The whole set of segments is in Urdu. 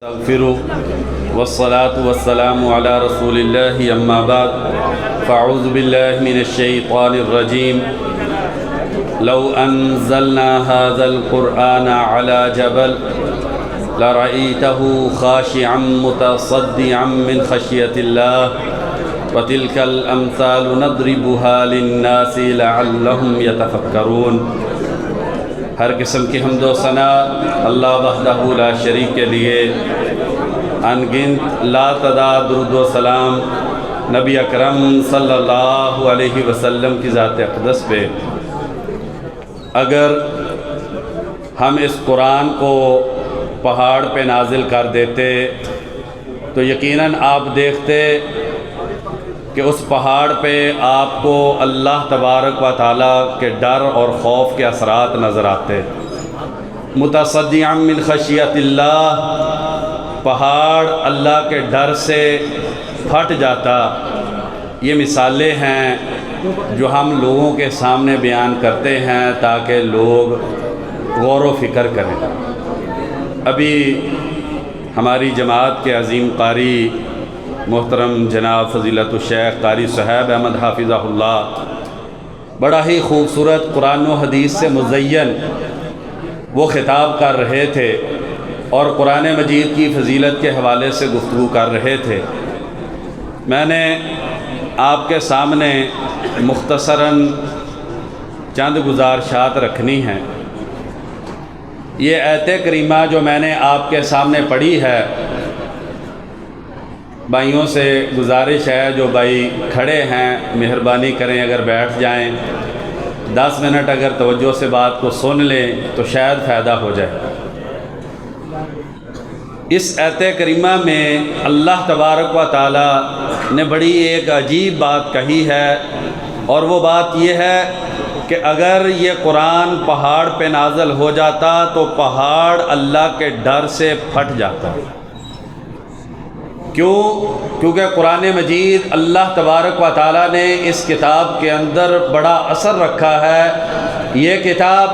والصلاة والسلام على رسول الله أما بعد فأعوذ بالله من الشيطان الرجيم لو أنزلنا هذا القرآن على جبل لرأيته خاشعا متصدعا من خشية الله وتلك الأمثال نضربها للناس لعلهم يتفكرون۔ ہر قسم کی حمد و ثنا اللہ وحدہ لا شریک کے لیے، انگنت لا تعداد درود و سلام نبی اکرم صلی اللہ علیہ وسلم کی ذات اقدس پہ۔ اگر ہم اس قرآن کو پہاڑ پہ نازل کر دیتے تو یقیناً آپ دیکھتے کہ اس پہاڑ پہ آپ کو اللہ تبارک و تعالیٰ کے ڈر اور خوف کے اثرات نظر آتے۔ متصدعا من خشیت اللہ، پہاڑ اللہ کے ڈر سے پھٹ جاتا۔ یہ مثالیں ہیں جو ہم لوگوں کے سامنے بیان کرتے ہیں تاکہ لوگ غور و فکر کریں۔ ابھی ہماری جماعت کے عظیم قاری محترم جناب فضیلت الشیخ قاری صہیب احمد حافظہ اللہ بڑا ہی خوبصورت قرآن و حدیث سے مزین وہ خطاب کر رہے تھے اور قرآن مجید کی فضیلت کے حوالے سے گفتگو کر رہے تھے۔ میں نے آپ کے سامنے مختصراً چند گزارشات رکھنی ہیں۔ یہ آیت کریمہ جو میں نے آپ کے سامنے پڑھی ہے، بھائیوں سے گزارش ہے جو بھائی کھڑے ہیں مہربانی کریں اگر بیٹھ جائیں، 10 منٹ اگر توجہ سے بات کو سن لیں تو شاید فائدہ ہو جائے۔ اس آیت کریمہ میں اللہ تبارک و تعالی نے بڑی ایک عجیب بات کہی ہے، اور وہ بات یہ ہے کہ اگر یہ قرآن پہاڑ پہ نازل ہو جاتا تو پہاڑ اللہ کے ڈر سے پھٹ جاتا۔ کیوں؟ کیونکہ قرآن مجید اللہ تبارک و تعالیٰ نے اس کتاب کے اندر بڑا اثر رکھا ہے۔ یہ کتاب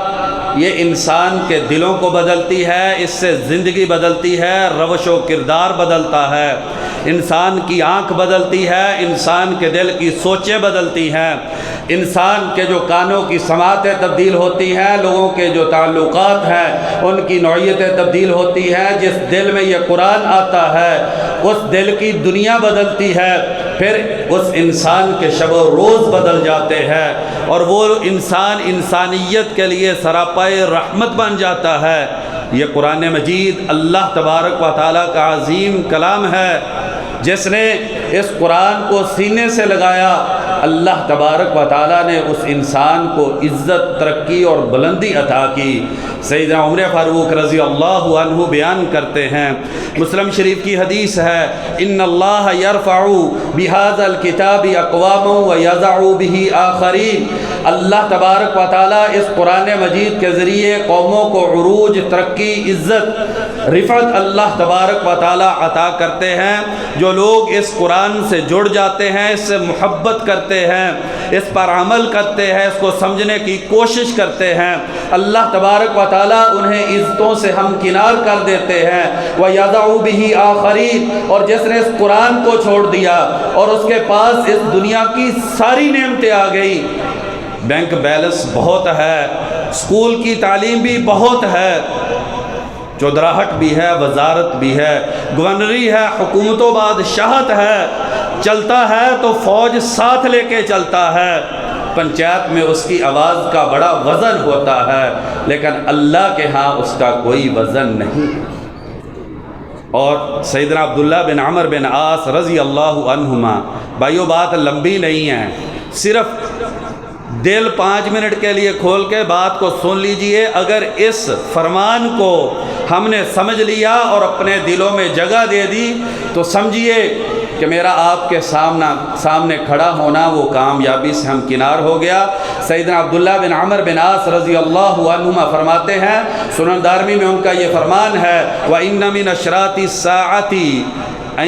یہ انسان کے دلوں کو بدلتی ہے، اس سے زندگی بدلتی ہے، روش و کردار بدلتا ہے، انسان کی آنکھ بدلتی ہے، انسان کے دل کی سوچیں بدلتی ہیں، انسان کے جو کانوں کی سماعتیں تبدیل ہوتی ہیں، لوگوں کے جو تعلقات ہیں ان کی نوعیتیں تبدیل ہوتی ہیں۔ جس دل میں یہ قرآن آتا ہے اس دل کی دنیا بدلتی ہے، پھر اس انسان کے شب و روز بدل جاتے ہیں، اور وہ انسان انسانیت کے لیے سراپائے رحمت بن جاتا ہے۔ یہ قرآن مجید اللہ تبارک و تعالیٰ کا عظیم کلام ہے۔ جس نے اس قرآن کو سینے سے لگایا، اللہ تبارک و تعالیٰ نے اس انسان کو عزت، ترقی اور بلندی عطا کی۔ سیدنا عمر فاروق رضی اللہ عنہ بیان کرتے ہیں، مسلم شریف کی حدیث ہے، ان اللہ یرفع بہذا الکتاب اقواما ویضع بہ آخرین۔ اللہ تبارک و تعالیٰ اس قرآن مجید کے ذریعے قوموں کو عروج، ترقی، عزت، رفعت اللہ تبارک و تعالیٰ عطا کرتے ہیں۔ جو لوگ اس قرآن سے جڑ جاتے ہیں، اس سے محبت کرتے ہیں، اس پر عمل کرتے ہیں، اس کو سمجھنے کی کوشش کرتے ہیں، اللہ تبارک و تعالیٰ انہیں عزتوں سے ہمکنار کر دیتے ہیں۔ وَيَضَعُ بِهِ آخَرِينَ، اور جس نے اس قرآن کو چھوڑ دیا اور اس کے پاس اس دنیا کی ساری نعمتیں آ گئی، بینک بیلنس بہت ہے، اسکول کی تعلیم بھی بہت ہے، چودراہٹ بھی ہے، وزارت بھی ہے، گورنری ہے، حکومت و بادشاہت ہے، چلتا ہے تو فوج ساتھ لے کے چلتا ہے، پنچایت میں اس کی آواز کا بڑا وزن ہوتا ہے، لیکن اللہ کے ہاں اس کا کوئی وزن نہیں۔ اور سیدنا عبداللہ بن عمر بن عاص رضی اللہ عنہما، بھائیو بات لمبی نہیں ہے، صرف دل 5 منٹ کے لیے کھول کے بات کو سن لیجئے۔ اگر اس فرمان کو ہم نے سمجھ لیا اور اپنے دلوں میں جگہ دے دی تو سمجھیے کہ میرا آپ کے سامنے کھڑا ہونا وہ کامیابی سے ہمکنار ہو گیا۔ سیدنا عبداللہ بن عمر بن عاص رضی اللہ عنہما فرماتے ہیں، سنن دارمی میں ان کا یہ فرمان ہے، وَإِنَّ مِنْ أَشْرَاطِ السَّاعَةِ ان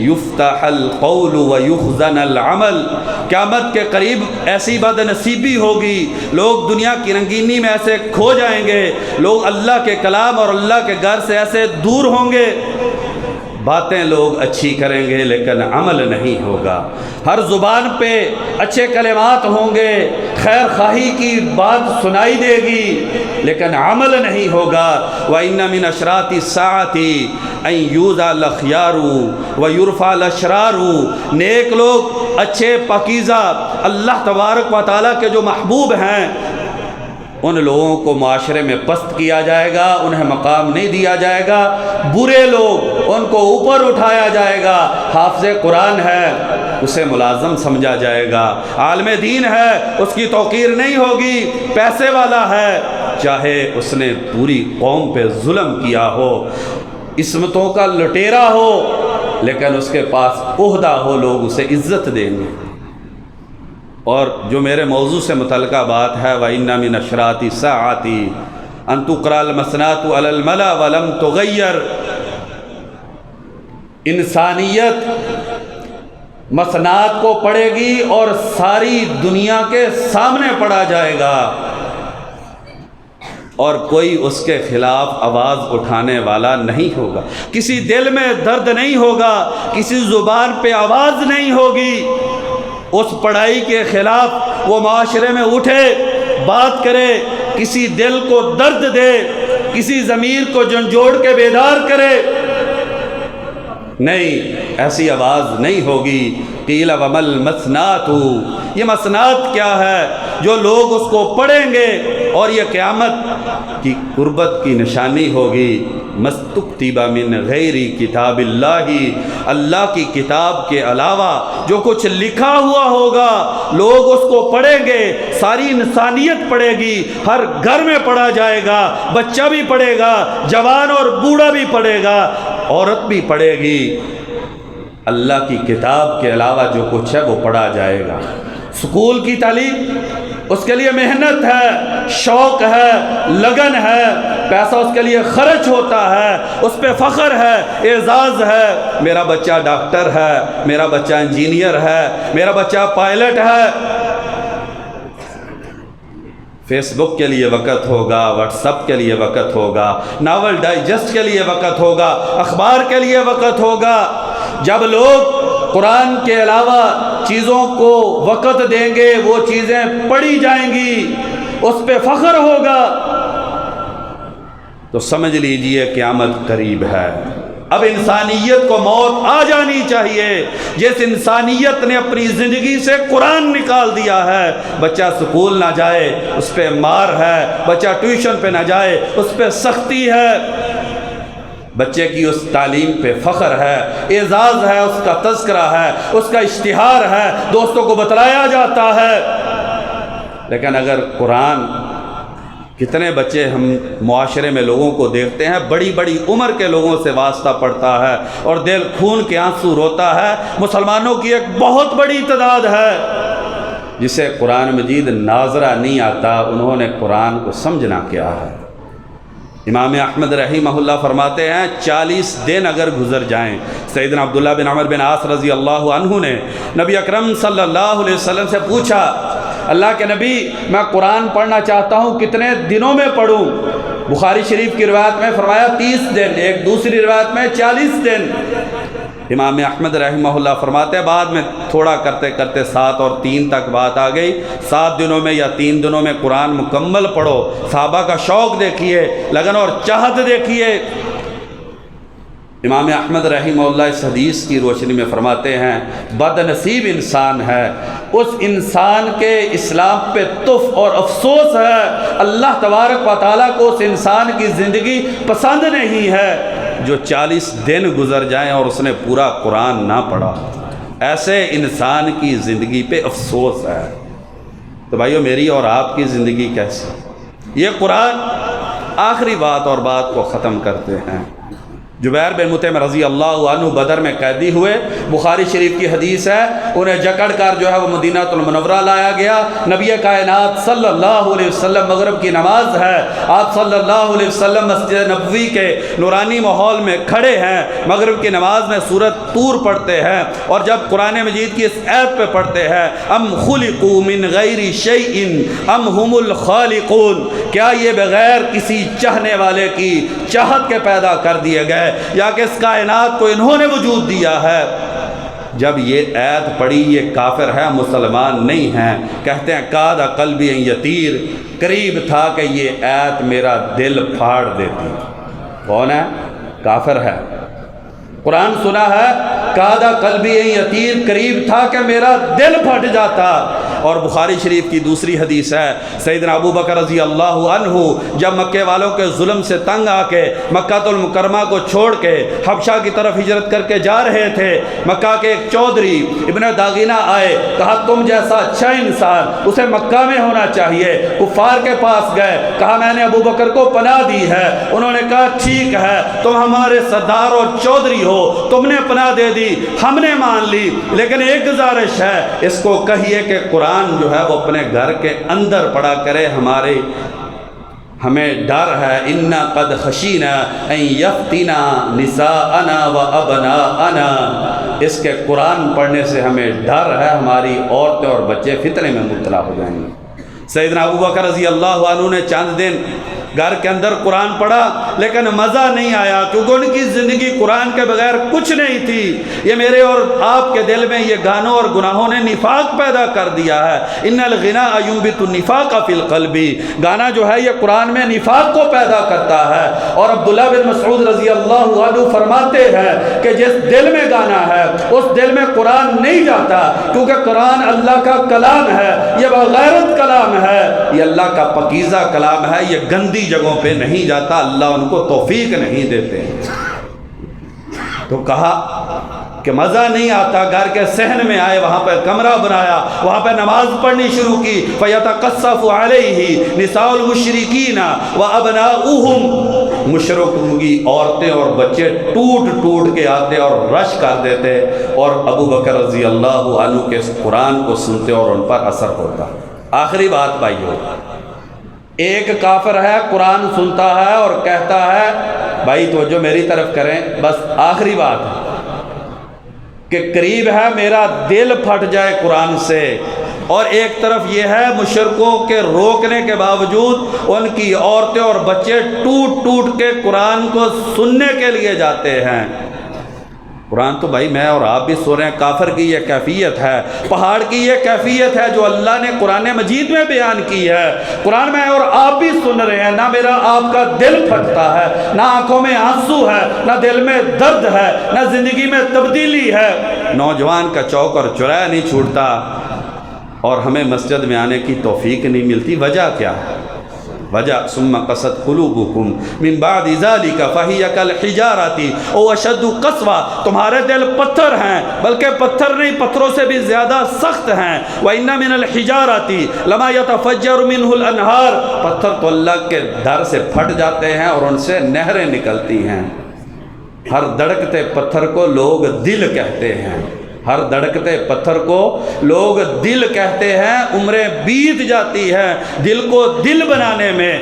یفتح القول ویخزن العمل، قیامت کے قریب ایسی بد نصیبی ہوگی، لوگ دنیا کی رنگینی میں ایسے کھو جائیں گے، لوگ اللہ کے کلام اور اللہ کے گھر سے ایسے دور ہوں گے باتیں لوگ اچھی کریں گے لیکن عمل نہیں ہوگا، ہر زبان پہ اچھے کلمات ہوں گے، خیر خواہی کی بات سنائی دے گی لیکن عمل نہیں ہوگا۔ وَإِنَّ مِنْ أَشْرَاطِ السَّاعَةِ أَنْ يُوضَعَ الْأَخْيَارُ وَيُرْفَعَ الْأَشْرَارُ، نیک لوگ، اچھے پاکیزہ، اللہ تبارک و تعالیٰ کے جو محبوب ہیں، ان لوگوں کو معاشرے میں پست کیا جائے گا، انہیں مقام نہیں دیا جائے گا۔ برے لوگ، ان کو اوپر اٹھایا جائے گا۔ حافظ قرآن ہے، اسے ملازم سمجھا جائے گا، عالم دین ہے، اس کی توقیر نہیں ہوگی۔ پیسے والا ہے، چاہے اس نے پوری قوم پہ ظلم کیا ہو، عصمتوں کا لٹیرا ہو، لیکن اس کے پاس عہدہ ہو، لوگ اسے عزت دیں گے۔ اور جو میرے موضوع سے متعلقہ بات ہے، وَإِنَّ مِنْ أَشْرَاطِ السَّاعَةِ أَن تُقْرَأَ الْمَسْنَاتُ عَلَى الْمَلَأِ وَلَمْ تُغَيَّرْ، انسانیت مسنات کو پڑھے گی اور ساری دنیا کے سامنے پڑھا جائے گا، اور کوئی اس کے خلاف آواز اٹھانے والا نہیں ہوگا، کسی دل میں درد نہیں ہوگا، کسی زبان پہ آواز نہیں ہوگی۔ اس پڑھائی کے خلاف وہ معاشرے میں اٹھے، بات کرے، کسی دل کو درد دے، کسی ضمیر کو جھنجھوڑ کے بیدار کرے، نہیں، ایسی آواز نہیں ہوگی۔ قیل وما المسنات، یہ مسنات کیا ہے؟ جو لوگ اس کو پڑھیں گے اور یہ قیامت کی قربت کی نشانی ہوگی۔ مستکتب من غیر کتاب اللہ، اللہ کی کتاب کے علاوہ جو کچھ لکھا ہوا ہوگا، لوگ اس کو پڑھیں گے، ساری انسانیت پڑھے گی، ہر گھر میں پڑھا جائے گا، بچہ بھی پڑھے گا، جوان اور بوڑھا بھی پڑھے گا، عورت بھی پڑھے گی۔ اللہ کی کتاب کے علاوہ جو کچھ ہے وہ پڑھا جائے گا۔ سکول کی تعلیم، اس کے لیے محنت ہے، شوق ہے، لگن ہے، پیسہ اس کے لیے خرچ ہوتا ہے، اس پہ فخر ہے، اعزاز ہے، میرا بچہ ڈاکٹر ہے، میرا بچہ انجینئر ہے، میرا بچہ پائلٹ ہے۔ فیس بک کے لیے وقت ہوگا، واٹس ایپ کے لیے وقت ہوگا، ناول ڈائجسٹ کے لیے وقت ہوگا، اخبار کے لیے وقت ہوگا۔ جب لوگ قرآن کے علاوہ چیزوں کو وقت دیں گے، وہ چیزیں پڑھی جائیں گی، اس پہ فخر ہوگا، تو سمجھ لیجئے قیامت قریب ہے۔ اب انسانیت کو موت آ جانی چاہیے۔ جس انسانیت نے اپنی زندگی سے قرآن نکال دیا ہے، بچہ سکول نہ جائے اس پہ مار ہے، بچہ ٹیوشن پہ نہ جائے اس پہ سختی ہے، بچے کی اس تعلیم پہ فخر ہے، اعزاز ہے، اس کا تذکرہ ہے، اس کا اشتہار ہے، دوستوں کو بتلایا جاتا ہے۔ لیکن اگر قرآن، کتنے بچے ہم معاشرے میں لوگوں کو دیکھتے ہیں، بڑی بڑی عمر کے لوگوں سے واسطہ پڑتا ہے اور دل خون کے آنسو روتا ہے۔ مسلمانوں کی ایک بہت بڑی تعداد ہے جسے قرآن مجید ناظرہ نہیں آتا، انہوں نے قرآن کو سمجھنا کیا ہے۔ امام احمد رحمہ اللہ فرماتے ہیں 40 دن اگر گزر جائیں، سیدنا عبداللہ بن عمر بن عاص رضی اللہ عنہ نے نبی اکرم صلی اللہ علیہ وسلم سے پوچھا، اللہ کے نبی میں قرآن پڑھنا چاہتا ہوں، کتنے دنوں میں پڑھوں؟ بخاری شریف کی روایت میں فرمایا 30 دن، ایک دوسری روایت میں 40 دن۔ امام احمد رحمہ اللہ فرماتے ہیں بعد میں تھوڑا کرتے کرتے 7 اور 3 تک بات آ گئی، 7 دنوں میں یا 3 دنوں میں قرآن مکمل پڑھو۔ صحابہ کا شوق دیکھیے، لگن اور چاہت دیکھیے۔ امام احمد رحمہ اللہ اس حدیث کی روشنی میں فرماتے ہیں بد نصیب انسان ہے، اس انسان کے اسلام پہ تف اور افسوس ہے، اللہ تبارک و تعالیٰ کو اس انسان کی زندگی پسند نہیں ہے جو 40 دن گزر جائیں اور اس نے پورا قرآن نہ پڑھا۔ ایسے انسان کی زندگی پہ افسوس ہے۔ تو بھائیو، میری اور آپ کی زندگی کیسی؟ یہ قرآن، آخری بات اور بات کو ختم کرتے ہیں۔ جبیر بن مطعم رضی اللہ عنہ بدر میں قیدی ہوئے، بخاری شریف کی حدیث ہے، انہیں جکڑ کر جو ہے وہ مدینہ المنورہ لایا گیا۔ نبی کائنات صلی اللہ علیہ وسلم، مغرب کی نماز ہے، آپ صلی اللہ علیہ وسلم مسجد نبوی کے نورانی ماحول میں کھڑے ہیں، مغرب کی نماز میں سورۃ طور پڑھتے ہیں، اور جب قرآن مجید کی اس آیت پہ پڑھتے ہیں ام خلقوا من غیر شیء ام هم الخالقون، کیا یہ بغیر کسی چاہنے والے کی چاہت کے پیدا کر دیے گئے؟ ہے یا کہ اس کائنات کو انہوں نے وجود دیا ہے۔ جب یہ آیت پڑھی یہ کافر ہے، مسلمان نہیں ہیں، کہتے ہیں کاد قلبی ان یطیر، قریب تھا کہ یہ آیت میرا دل پھاڑ دیتی۔ کون ہے؟ کافر ہے۔ قرآن سنا ہے کاد قلبی ان یطیر، قریب تھا کہ میرا دل پھٹ جاتا۔ اور بخاری شریف کی دوسری حدیث ہے، سیدنا ابو بکر رضی اللہ عنہ جب مکے والوں کے ظلم سے تنگ آ کے مکہ المکرمہ کو چھوڑ کے حبشہ کی طرف ہجرت کر کے جا رہے تھے، مکہ کے ایک چودھری ابن داغینہ آئے، کہا تم جیسا اچھا انسان اسے مکہ میں ہونا چاہیے۔ کفار کے پاس گئے، کہا میں نے ابو بکر کو پناہ دی ہے۔ انہوں نے کہا ٹھیک ہے، تم ہمارے سردار اور چودھری ہو، تم نے پناہ دے دی، ہم نے مان لی، لیکن ایک گزارش ہے، اس کو کہیے کہ قرآن جو ہے وہ اپنے گھر کے اندر پڑھا کرے، ہمیں ڈر ہے، انا قد خشینا ان یفتنا نساءنا و ابناءنا، اس کے قرآن پڑھنے سے ہمیں ڈر ہے ہماری عورتیں اور بچے فتنے میں مبتلا ہو جائیں گے۔ سیدنا ابو بکر رضی اللہ عنہ نے چند دن گھر کے اندر قرآن پڑھا، لیکن مزہ نہیں آیا، کیونکہ ان کی زندگی قرآن کے بغیر کچھ نہیں تھی۔ یہ میرے اور آپ کے دل میں یہ گانوں اور گناہوں نے نفاق پیدا کر دیا ہے۔ ان الغناء ينبت النفاق فی القلب، گانا جو ہے یہ قرآن میں نفاق کو پیدا کرتا ہے۔ اور عبداللہ بن مسعود رضی اللہ عنہ فرماتے ہیں کہ جس دل میں گانا ہے اس دل میں قرآن نہیں جاتا، کیونکہ قرآن اللہ کا کلام ہے، یہ بغیرت کلام ہے، یہ اللہ کا پاکیزہ کلام ہے، یہ گندی جگہوں پہ نہیں جاتا، اللہ ان کو توفیق نہیں دیتے۔ تو کہا کہ مزہ نہیں آتا، گھر کے صحن میں آئے، وہاں پہ کمرہ بنایا، وہاں پہ نماز پڑھنی شروع کی، فَيَتَقَصَّفُ عَلَيْهِ نِسَاءُ الْمُشْرِكِينَ وَأَبْنَاؤُهُمْ، مشرکوں کی عورتیں اور بچے ٹوٹ ٹوٹ کے آتے اور رش کر دیتے، اور ابو بکر رضی اللہ عنہ کے اس قرآن کو سنتے اور ان پر اثر ہوتا۔ آخری بات بھائیو، ایک کافر ہے قرآن سنتا ہے اور کہتا ہے، بھائی توجہ میری طرف کریں، بس آخری بات ہے کہ قریب ہے میرا دل پھٹ جائے قرآن سے، اور ایک طرف یہ ہے مشرکوں کے روکنے کے باوجود ان کی عورتیں اور بچے ٹوٹ ٹوٹ کے قرآن کو سننے کے لیے جاتے ہیں۔ قرآن تو بھائی میں اور آپ بھی سن رہے ہیں، کافر کی یہ کیفیت ہے، پہاڑ کی یہ کیفیت ہے جو اللہ نے قرآن مجید میں بیان کی ہے۔ قرآن میں اور آپ بھی سن رہے ہیں، نہ میرا آپ کا دل پھٹتا ہے، نہ آنکھوں میں آنسو ہے، نہ دل میں درد ہے، نہ زندگی میں تبدیلی ہے، نوجوان کا چوک اور چوراہا نہیں چھوٹتا، اور ہمیں مسجد میں آنے کی توفیق نہیں ملتی۔ وجہ کیا ہے؟ وجہ ثم قست قلوبکم من بعد ذلک فہی کالحجارۃ او اشد قسوہ، تمہارے دل پتھر ہیں، بلکہ پتھر نہیں، پتھروں سے بھی زیادہ سخت ہیں۔ وَإِنَّ مِنَ الْحِجَارَةِ لَمَا يَتَفَجَّرُ مِنْهُ الْأَنْهَارُ، پتھر تو اللہ کے ڈر سے پھٹ جاتے ہیں اور ان سے نہریں نکلتی ہیں۔ ہر دھڑکتے پتھر کو لوگ دل کہتے ہیں، ہر دھڑکتے پتھر کو لوگ دل کہتے ہیں، عمریں بیت جاتی ہیں دل کو دل بنانے میں۔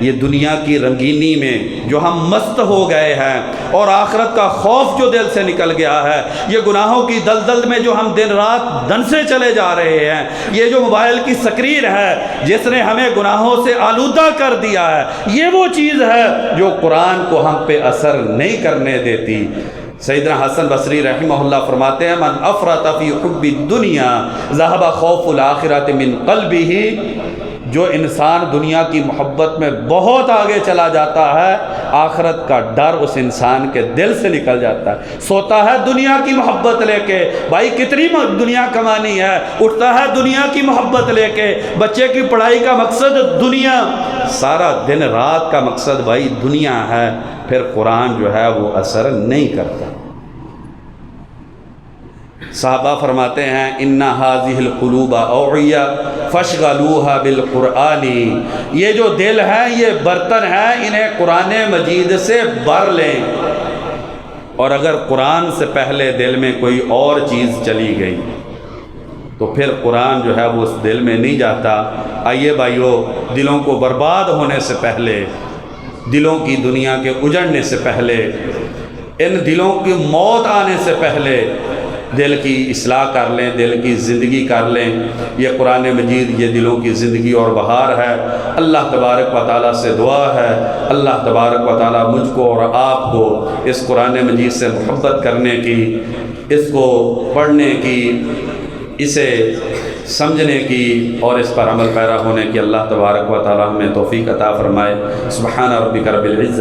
یہ دنیا کی رنگینی میں جو ہم مست ہو گئے ہیں اور آخرت کا خوف جو دل سے نکل گیا ہے، یہ گناہوں کی دلدل میں جو ہم دن رات دنسے چلے جا رہے ہیں، یہ جو موبائل کی سکرین ہے جس نے ہمیں گناہوں سے آلودہ کر دیا ہے، یہ وہ چیز ہے جو قرآن کو ہم پہ اثر نہیں کرنے دیتی۔ سیدنا حسن بصری رحمہ اللہ فرماتے ہیں، من افرط فی حب الدنیا ذہب خوف الآخرۃ من قلبہ، جو انسان دنیا کی محبت میں بہت آگے چلا جاتا ہے، آخرت کا ڈر اس انسان کے دل سے نکل جاتا ہے۔ سوتا ہے دنیا کی محبت لے کے، بھائی کتنی دنیا کمانی ہے، اٹھتا ہے دنیا کی محبت لے کے، بچے کی پڑھائی کا مقصد دنیا، سارا دن رات کا مقصد بھائی دنیا ہے، پھر قرآن جو ہے وہ اثر نہیں کرتا۔ صحابہ فرماتے ہیں، اِنَّ هَذِهِ الْقُلُوبَ أَوْعِيَةٌ فَاشْغَلُوهَا بِالْقُرْآنِ، یہ جو دل ہے یہ برتن ہے، انہیں قرآن مجید سے بھر لیں، اور اگر قرآن سے پہلے دل میں کوئی اور چیز چلی گئی تو پھر قرآن جو ہے وہ اس دل میں نہیں جاتا۔ آئیے بھائیو، دلوں کو برباد ہونے سے پہلے، دلوں کی دنیا کے اجڑنے سے پہلے، ان دلوں کی موت آنے سے پہلے دل کی اصلاح کر لیں، دل کی زندگی کر لیں۔ یہ قرآن مجید یہ دلوں کی زندگی اور بہار ہے۔ اللہ تبارک و تعالیٰ سے دعا ہے، اللہ تبارک و تعالیٰ مجھ کو اور آپ کو اس قرآن مجید سے محبت کرنے کی، اس کو پڑھنے کی، اسے سمجھنے کی اور اس پر عمل پیرا ہونے کی اللہ تبارک و تعالیٰ ہمیں توفیق عطا فرمائے۔ سبحان ربک رب العزت